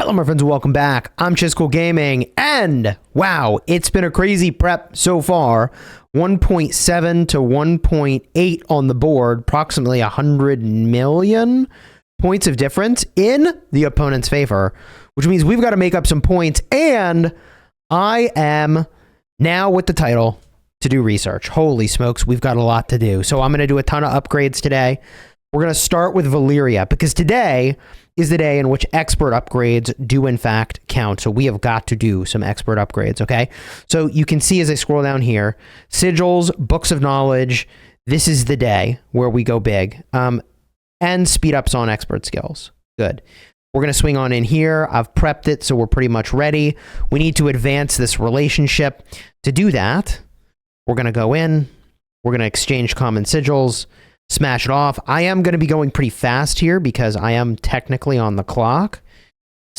Hello, my friends, and welcome back. I'm Chisco Gaming, and wow, it's been a crazy prep so far. 1.7 to 1.8 on the board, approximately 100 million points of difference in the opponent's favor, which means we've got to make up some points, and I am now with the title to do research. Holy smokes, we've got a lot to do. So I'm going to do a ton of upgrades today. We're going to start with Valyria, because today is the day in which expert upgrades do in fact count. So we have got to do some expert upgrades, okay? So you can see as I scroll down here, sigils, books of knowledge, this is the day where we go big. And speed ups on expert skills. Good. We're going to swing on in here. I've prepped it, so we're pretty much ready. We need to advance this relationship. To do that, we're going to go in. We're going to exchange common sigils. Smash it off. I am going to be going pretty fast here because I am technically on the clock.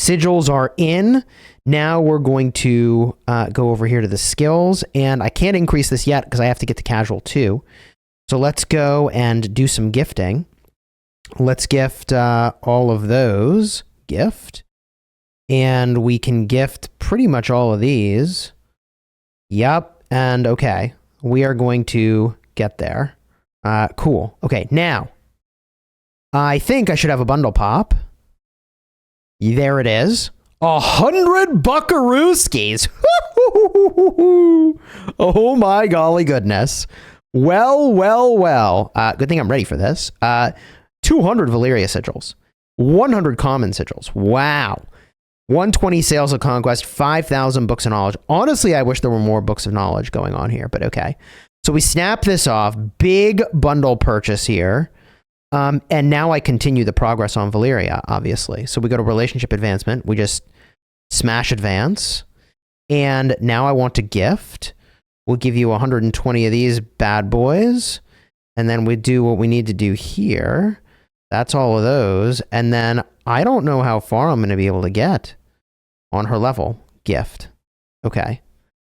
Sigils are in. Now we're going to go over here to the skills, and I can't increase this yet because I have to get to casual too. So let's go and do some gifting. Let's gift all of those. Gift. And we can gift pretty much all of these. Yep. And okay, we are going to get there. Cool. Okay, now, I think I should have a bundle pop. There it is. 100 buckarooskies. Oh my golly goodness. Well. Good thing I'm ready for this. 200 Valeria sigils. 100 common sigils. Wow. 120 Sales of Conquest. 5,000 books of knowledge. Honestly, I wish there were more books of knowledge going on here, but okay. So we snap this off, big bundle purchase here, and now I continue the progress on Valyria, obviously. So we go to relationship advancement, we just smash advance, and now I want to gift. We'll give you 120 of these bad boys, and then we do what we need to do here. That's all of those, and then I don't know how far I'm going to be able to get on her level. Gift. Okay.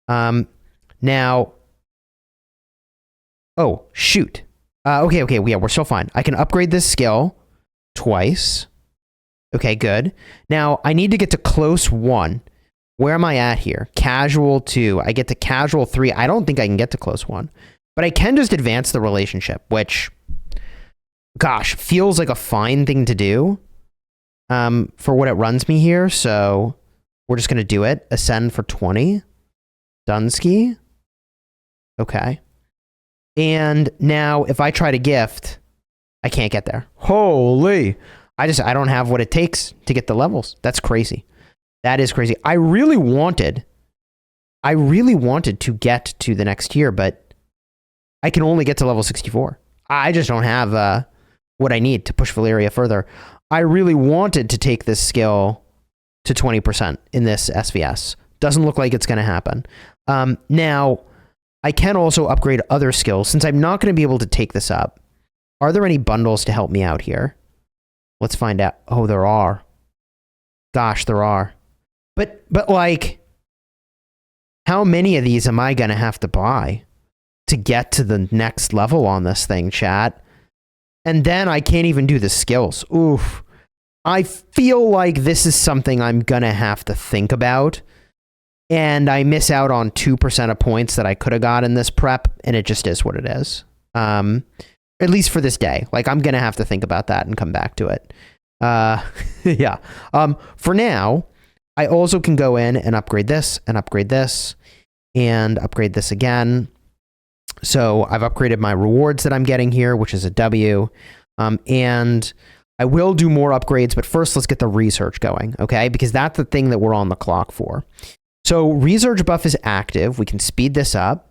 Now... Oh, shoot. Okay, yeah, we're still fine. I can upgrade this skill twice. Okay, good. Now, I need to get to close 1. Where am I at here? Casual 2. I get to casual 3. I don't think I can get to close 1. But I can just advance the relationship, which, gosh, feels like a fine thing to do for what it runs me here. So we're just going to do it. Ascend for 20. Dunsky. Okay. And now if I try to gift, I can't get there. Holy. I don't have what it takes to get the levels. That's crazy. That is crazy. I really wanted to get to the next tier, but I can only get to level 64. I just don't have what I need to push Valyria further. I really wanted to take this skill to 20% in this SVS. Doesn't look like it's going to happen. Now, I can also upgrade other skills. Since I'm not going to be able to take this up, are there any bundles to help me out here? Let's find out. Oh, there are. Gosh, there are. But like, how many of these am I going to have to buy to get to the next level on this thing, chat? And then I can't even do the skills. Oof. I feel like this is something I'm going to have to think about. And I miss out on 2% of points that I could have got in this prep, and it just is what it is. At least for this day. Like, I'm going to have to think about that and come back to it. Yeah. For now, I also can go in and upgrade this, and upgrade this, and upgrade this again. So I've upgraded my rewards that I'm getting here, which is a W. And I will do more upgrades, but first let's get the research going, okay? Because that's the thing that we're on the clock for. So research buff is active. We can speed this up,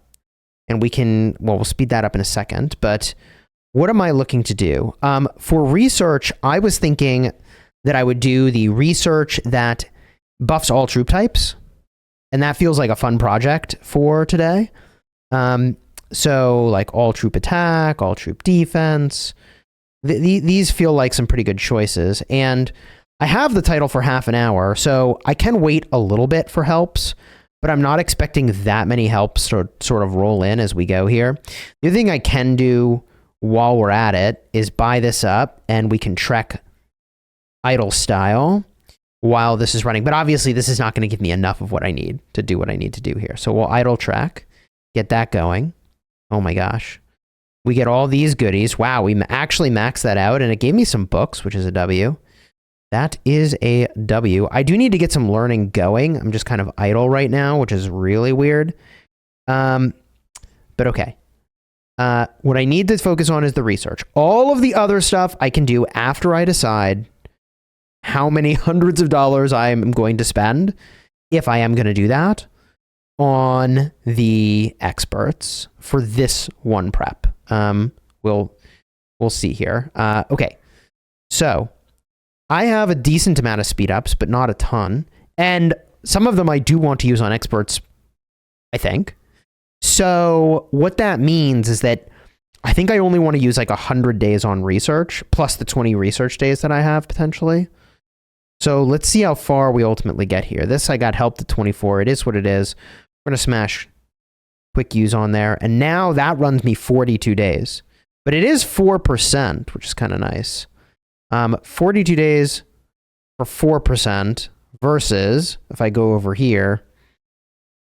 and we can, well, we'll speed that up in a second, but what am I looking to do? For research, I was thinking that I would do the research that buffs all troop types, and that feels like a fun project for today. So like all troop attack, all troop defense, these feel like some pretty good choices, and I have the title for half an hour, so I can wait a little bit for helps, but I'm not expecting that many helps to sort of roll in as we go here. The other thing I can do while we're at it is buy this up, and we can trek idle style. while this is running. But obviously, this is not going to give me enough of what I need to do what I need to do here. So we'll idle track, get that going. Oh my gosh. We get all these goodies. Wow, we actually maxed that out, and it gave me some books, which is a W. That is a W. I do need to get some learning going. I'm just kind of idle right now, which is really weird. But okay. What I need to focus on is the research. All of the other stuff I can do after I decide how many hundreds of dollars I am going to spend, if I am going to do that, on the experts for this one prep. We'll see here. Okay. So I have a decent amount of speed ups, but not a ton. And some of them I do want to use on experts, I think. So what that means is that I think I only want to use like 100 days on research, plus the 20 research days that I have potentially. So let's see how far we ultimately get here. This, I got help to 24. It is what it is. We're going to smash quick use on there. And now that runs me 42 days. But it is 4%, which is kind of nice. 42 days for 4% versus, if I go over here,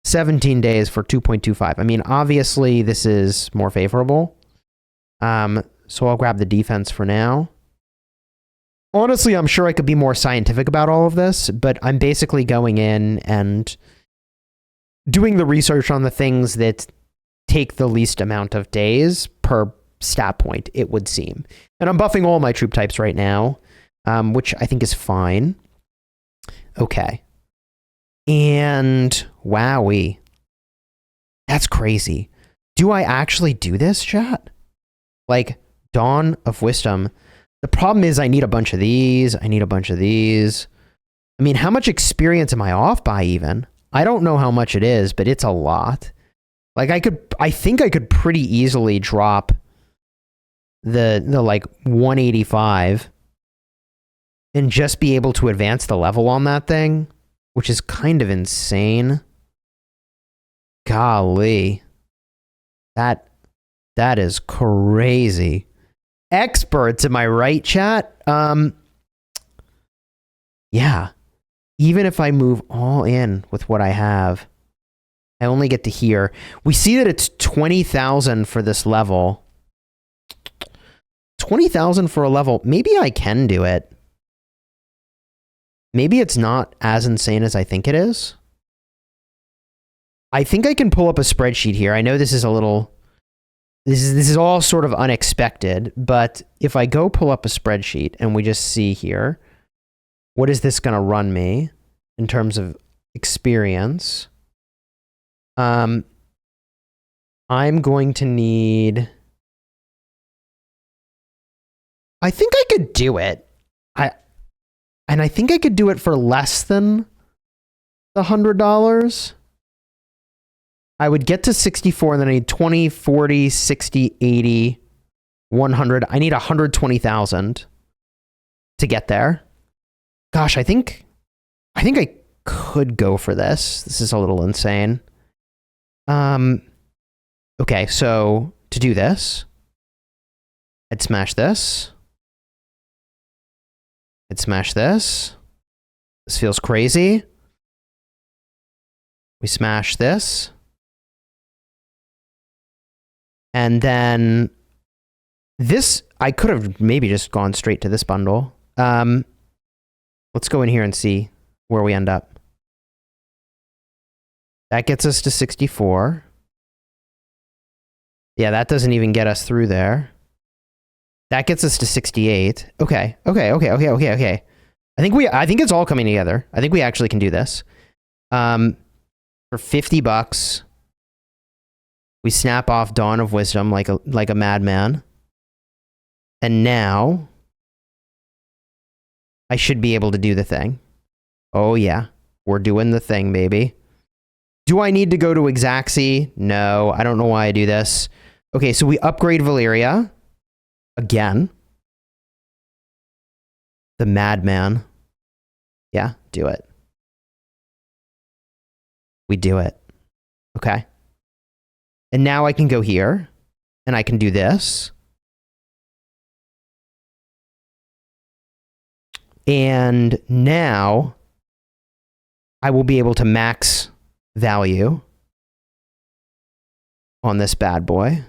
17 days for 2.25. I mean, obviously, this is more favorable. So I'll grab the defense for now. Honestly, I'm sure I could be more scientific about all of this, but I'm basically going in and doing the research on the things that take the least amount of days per stat point, it would seem. And I'm buffing all my troop types right now, which I think is fine. Okay. And wowee. That's crazy. Do I actually do this, chat? Like, Dawn of Wisdom. The problem is I need a bunch of these. I need a bunch of these. I mean, how much experience am I off by even? I don't know how much it is, but it's a lot. Like I think I could pretty easily drop the like 185 and just be able to advance the level on that thing, which is kind of insane. Golly. That is crazy. Experts, am I right, chat? Yeah. Even if I move all in with what I have, I only get to here. We see that it's 20,000 for this level. 20,000 for a level. Maybe I can do it. Maybe it's not as insane as I think it is. I think I can pull up a spreadsheet here. I know this is a little... This is all sort of unexpected, but if I go pull up a spreadsheet and we just see here, what is this going to run me in terms of experience? I'm going to need... I think I could do it. I think I could do it for less than the $100. I would get to 64, and then I need 20, 40, 60, 80, 100. I need 120,000 to get there. Gosh, I think I could go for this. This is a little insane. Okay, so to do this, I'd smash this. I'd smash this. This feels crazy. We smash this. And then this, I could have maybe just gone straight to this bundle. Let's go in here and see where we end up. That gets us to 64. Yeah, that doesn't even get us through there. That gets us to 68. Okay. I think it's all coming together. I think we actually can do this. For $50, we snap off Dawn of Wisdom like a madman. And now I should be able to do the thing. Oh yeah, we're doing the thing, baby. Do I need to go to Exaxi? No, I don't know why I do this. Okay, so we upgrade Valeria. Again. The madman. Yeah, do it. We do it. Okay. And now I can go here, and I can do this. And now I will be able to max value on this bad boy.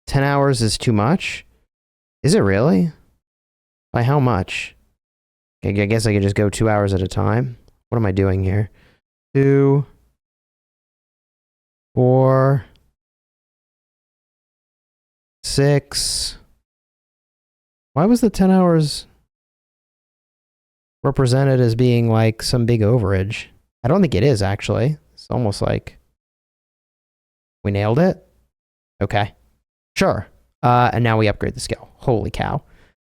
10 hours is too much. Is it really? By how much? I guess I could just go 2 hours at a time. What am I doing here? 2, 4, 6. Why was the 10 hours represented as being like some big overage? I don't think it is, actually. It's almost like we nailed it. Okay. Sure. And now we upgrade the skill. Holy cow.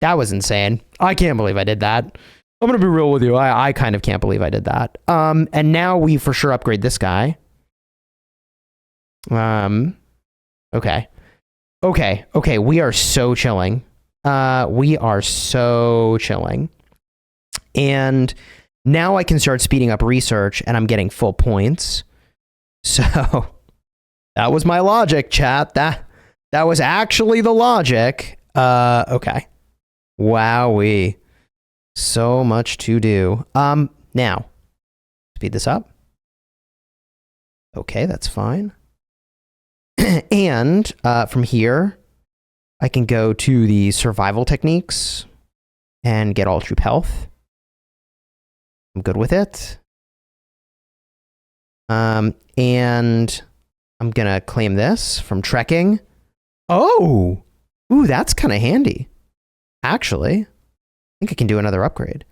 That was insane. I can't believe I did that. I'm going to be real with you. I kind of can't believe I did that. And now we for sure upgrade this guy. Okay. Okay. We are so chilling. We are so chilling. And now I can start speeding up research and I'm getting full points. So that was my logic, chat. That was actually the logic. Okay. Wowee. So much to do. Now, speed this up. Okay, that's fine. And from here, I can go to the survival techniques and get all troop health. I'm good with it. And I'm gonna claim this from trekking. Oh! Ooh, that's kind of handy. Actually, I think I can do another upgrade.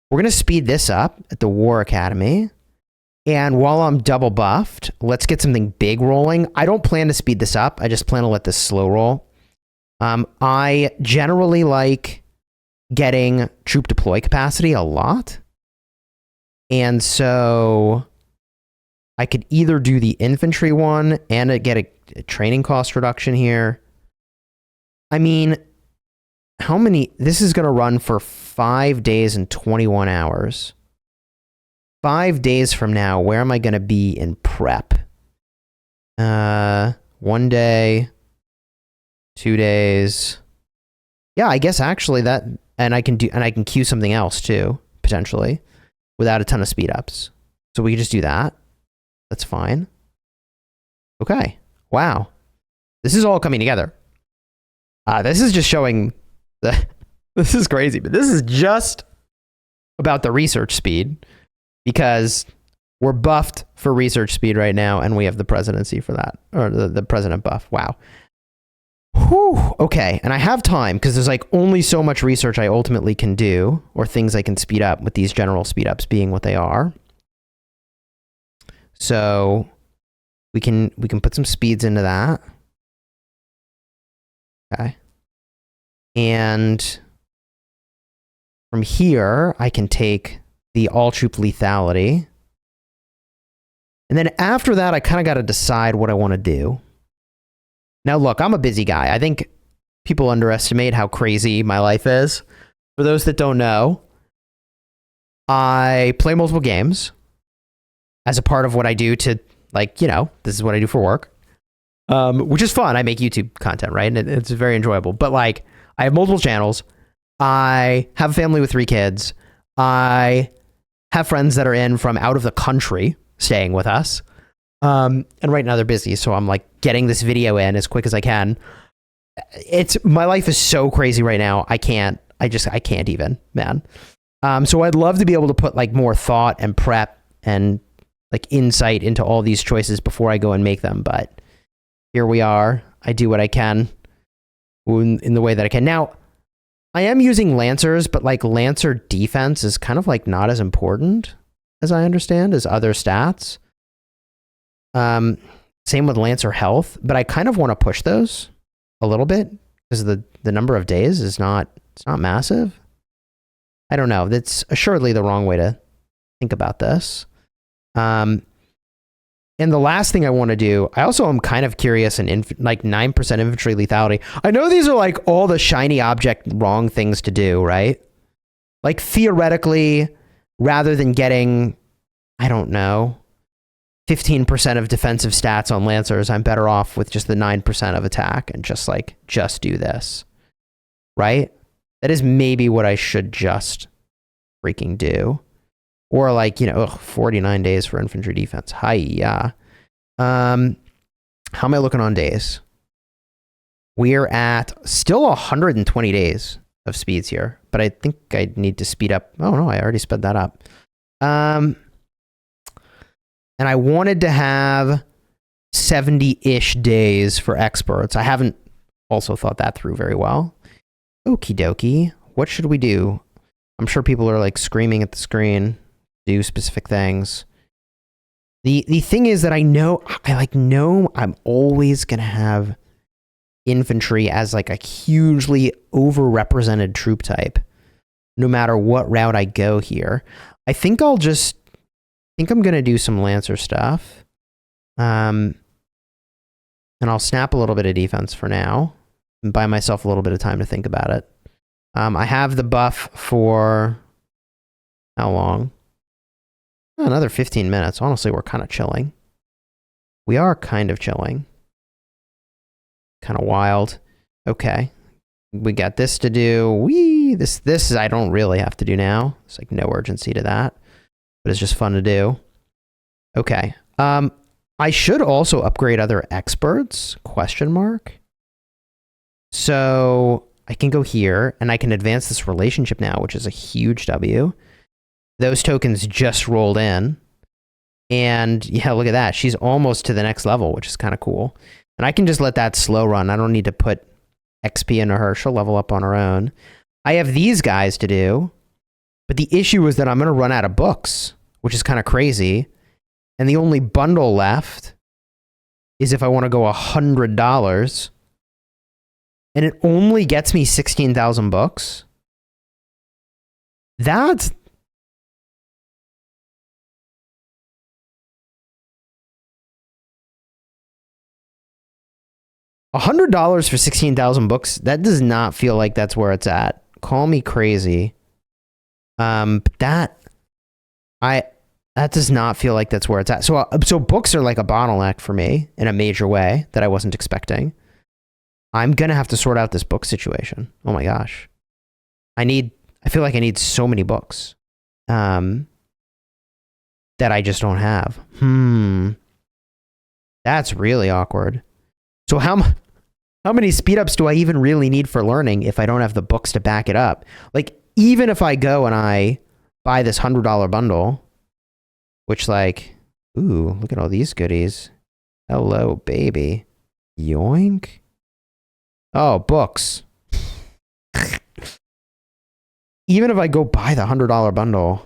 We're gonna speed this up at the War Academy. And while I'm double buffed, let's get something big rolling. I don't plan to speed this up. I just plan to let this slow roll. I generally like getting troop deploy capacity a lot. And so I could either do the infantry one and get a training cost reduction here. I mean, how many? This is going to run for 5 days and 21 hours. 5 days from now, where am I going to be in prep? 1 day, 2 days. Yeah, I guess actually that, and I can queue something else too, potentially, without a ton of speed ups. So we can just do that. That's fine. Okay. Wow. This is all coming together. This is just showing this is crazy, but this is just about the research speed because we're buffed for research speed right now and we have the presidency for that, or the president buff. Wow. Whew. Okay. And I have time because there's like only so much research I ultimately can do or things I can speed up with these general speed ups being what they are. So we can put some speeds into that. Okay. And from here, I can take the all troop lethality. And then after that, I kind of got to decide what I want to do. Now, look, I'm a busy guy. I think people underestimate how crazy my life is. For those that don't know, I play multiple games as a part of what I do to, like, you know, this is what I do for work, which is fun. I make YouTube content, right? And it's very enjoyable. But, like, I have multiple channels. I have a family with 3 kids. I have friends that are in from out of the country staying with us. And right now they're busy. So I'm like getting this video in as quick as I can. My life is so crazy right now. I can't even, man. So I'd love to be able to put like more thought and prep and like insight into all these choices before I go and make them. But here we are. I do what I can in the way that I can. Now, I am using Lancers, but like Lancer defense is kind of like not as important as I understand as other stats. Same with Lancer health, but I kind of want to push those a little bit because the number of days is it's not massive. I don't know. That's assuredly the wrong way to think about this. And the last thing I want to do, I also am kind of curious in like 9% infantry lethality. I know these are like all the shiny object wrong things to do, right? Like theoretically, rather than getting, I don't know, 15% of defensive stats on Lancers, I'm better off with just the 9% of attack and just do this, right? That is maybe what I should just freaking do. Or like, 49 days for infantry defense. Hi-ya. How am I looking on days? We're at still 120 days of speeds here, but I think I need to speed up. Oh no, I already sped that up. And I wanted to have 70-ish days for experts. I haven't also thought that through very well. Okie dokie. What should we do? I'm sure people are like screaming at the screen, do specific things. The thing is that I know I'm always going to have infantry as like a hugely overrepresented troop type, no matter what route I go here. I think I'm going to do some Lancer stuff. And I'll snap a little bit of defense for now and buy myself a little bit of time to think about it. I have the buff for how long? Another 15 minutes. Honestly, we're kind of chilling. We are kind of chilling. Kind of wild. Okay. We got this to do. This I don't really have to do now. There's like no urgency to that, but it's just fun to do. Okay. I should also upgrade other experts, ? So I can go here and I can advance this relationship now, which is a huge W. Those tokens just rolled in. And yeah, look at that. She's almost to the next level, which is kind of cool. And I can just let that slow run. I don't need to put XP into her. She'll level up on her own. I have these guys to do. But the issue is that I'm going to run out of books, which is kind of crazy. And the only bundle left is if I want to go $100. And it only gets me 16,000 books. That's... $100 for 16,000 books, that does not feel like that's where it's at. Call me crazy. That does not feel like that's where it's at. So books are like a bottleneck for me in a major way that I wasn't expecting. I'm going to have to sort out this book situation. Oh my gosh. I feel like I need so many books that I just don't have. That's really awkward. So how many speed ups do I even really need for learning if I don't have the books to back it up? Like, even if I go and I buy this $100 bundle, which like, ooh, look at all these goodies. Hello, baby. Yoink. Oh, books. Even if I go buy the $100 bundle,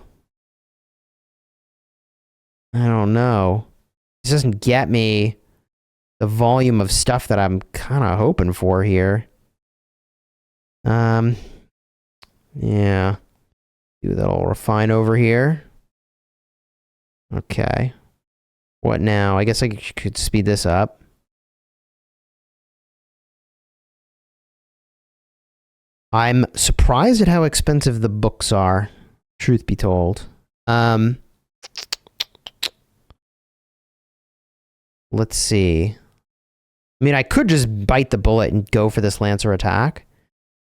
I don't know. This doesn't get me the volume of stuff that I'm kind of hoping for here. Yeah. Do that little refine over here. Okay. What now? I guess I could speed this up. I'm surprised at how expensive the books are, truth be told. Let's see. I mean, I could just bite the bullet and go for this Lancer attack,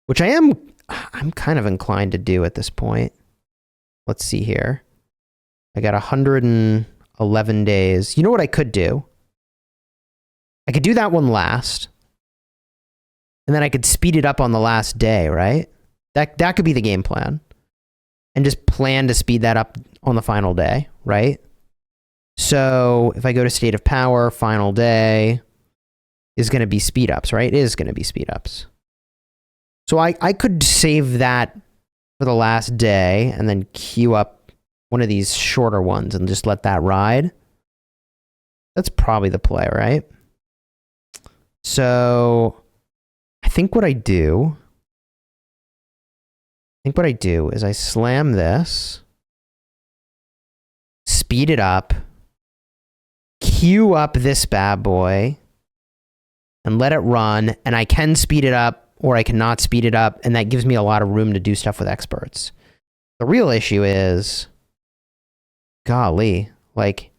which I'm kind of inclined to do at this point. Let's see here. I got 111 days. You know what I could do? I could do that one last. And then I could speed it up on the last day, right? That could be the game plan. And just plan to speed that up on the final day, right? So if I go to state of power, final day is going to be speed ups, right? It is going to be speed ups. So I could save that for the last day and then queue up one of these shorter ones and just let that ride. That's probably the play, right? So I think what I do is I slam this, speed it up, queue up this bad boy, and let it run, and I can speed it up or I cannot speed it up, and that gives me a lot of room to do stuff with experts. The real issue is, golly, like,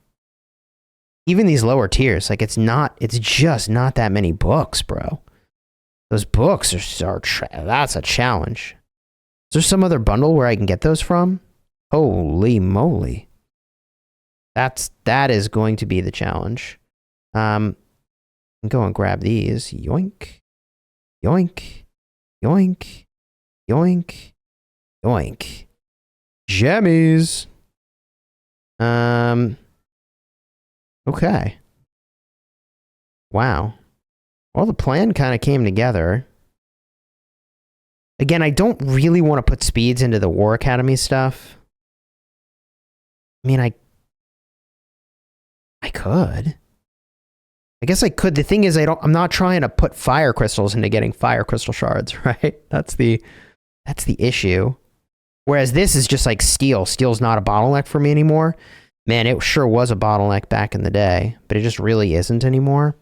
even these lower tiers, like, it's just not that many books, bro. Those books are that's a challenge. Is there some other bundle where I can get those from? Holy moly. That is going to be the challenge. Go and grab these. Yoink. Yoink. Yoink. Yoink. Yoink. Jammies. Okay. Wow. Well, the plan kind of came together. Again, I don't really want to put speeds into the War Academy stuff. I mean, I could. I guess I could. The thing is, I'm not trying to put fire crystals into getting fire crystal shards, right? That's the issue. Whereas this is just like steel. Steel's not a bottleneck for me anymore. Man, it sure was a bottleneck back in the day, but it just really isn't anymore.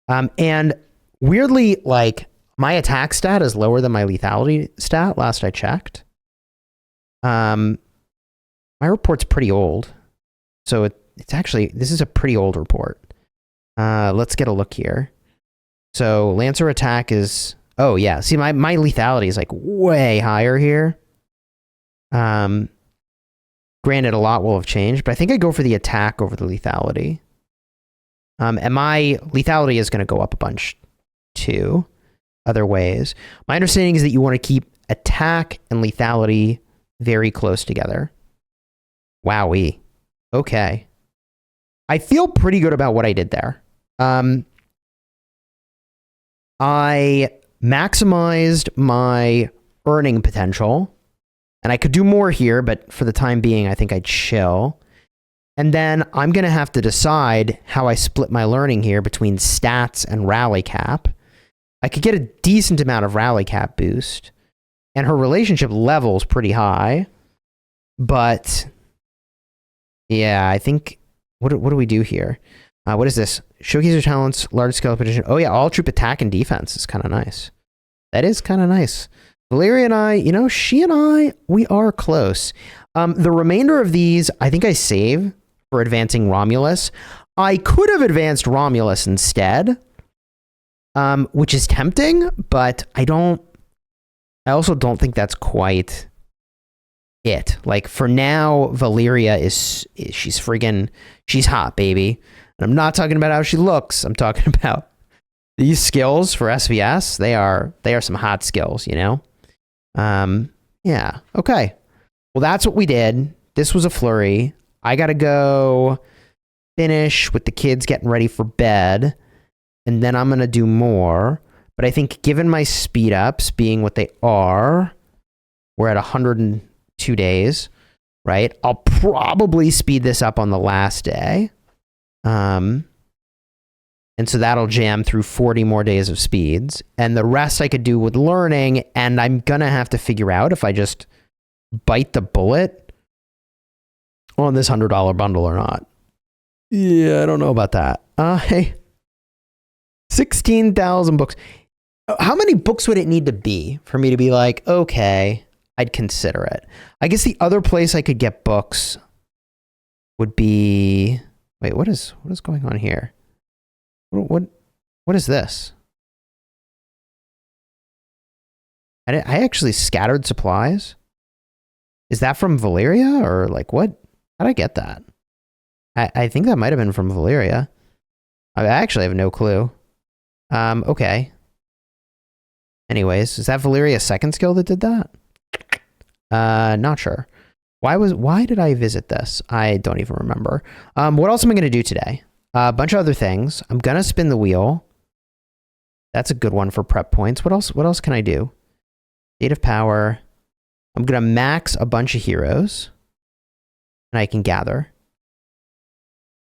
And weirdly, like, my attack stat is lower than my lethality stat last I checked. My report's pretty old. So it's actually, this is a pretty old report. Let's get a look here. So Lancer attack is, oh yeah, see my lethality is like way higher here. Granted, a lot will have changed, but I think I go for the attack over the lethality. And my lethality is going to go up a bunch too, other ways. My understanding is that you want to keep attack and lethality very close together. Wowee. Okay. I feel pretty good about what I did there. I maximized my earning potential, and I could do more here, but for the time being, I think I'd chill. And then I'm going to have to decide how I split my learning here between stats and rally cap. I could get a decent amount of rally cap boost, and her relationship level is pretty high. But yeah, I think, what do we do here? What is this? Showcase your talents, large scale petition. Oh yeah, all troop attack and defense is kind of nice. That is kind of nice. Valeria and I, you know, she and I, we are close. The remainder of these, I think I save for advancing Romulus. I could have advanced Romulus instead, which is tempting, but I also don't think that's quite it. Like, for now, Valyria she's hot, baby. And I'm not talking about how she looks. I'm talking about these skills for SVS. They are some hot skills, you know? Yeah. Okay. Well, that's what we did. This was a flurry. I got to go finish with the kids getting ready for bed, and then I'm going to do more. But I think given my speed ups being what they are, we're at 102 days, right? I'll probably speed this up on the last day. And so that'll jam through 40 more days of speeds, and the rest I could do with learning. And I'm going to have to figure out if I just bite the bullet on this $100 bundle or not. Yeah, I don't know about that. Hey, 16,000 books. How many books would it need to be for me to be like, okay, I'd consider it? I guess the other place I could get books would be, wait, what is going on here? What is this? I actually scattered supplies. Is that from Valeria, or like what? How'd I get that? I think that might have been from Valeria. I actually have no clue. Okay. Anyways, is that Valeria's second skill that did that? Not sure. Why did I visit this? I don't even remember. What else am I going to do today? A bunch of other things. I'm going to spin the wheel. That's a good one for prep points. What else can I do? State of power. I'm going to max a bunch of heroes, and I can gather.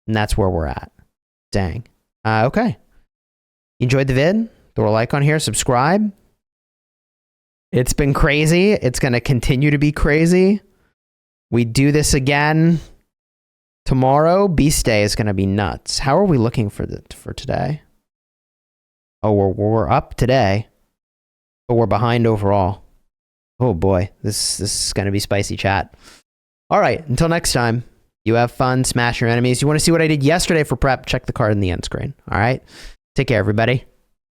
And that's where we're at. Dang. Okay. Enjoyed the vid? Throw a like on here, subscribe. It's been crazy. It's going to continue to be crazy. We do this again tomorrow. Beast Day is going to be nuts. How are we looking for today? Oh, we're up today, but we're behind overall. Oh boy, this is going to be spicy, chat. All right, until next time, you have fun, smash your enemies. You want to see what I did yesterday for prep? Check the card in the end screen. All right, take care, everybody.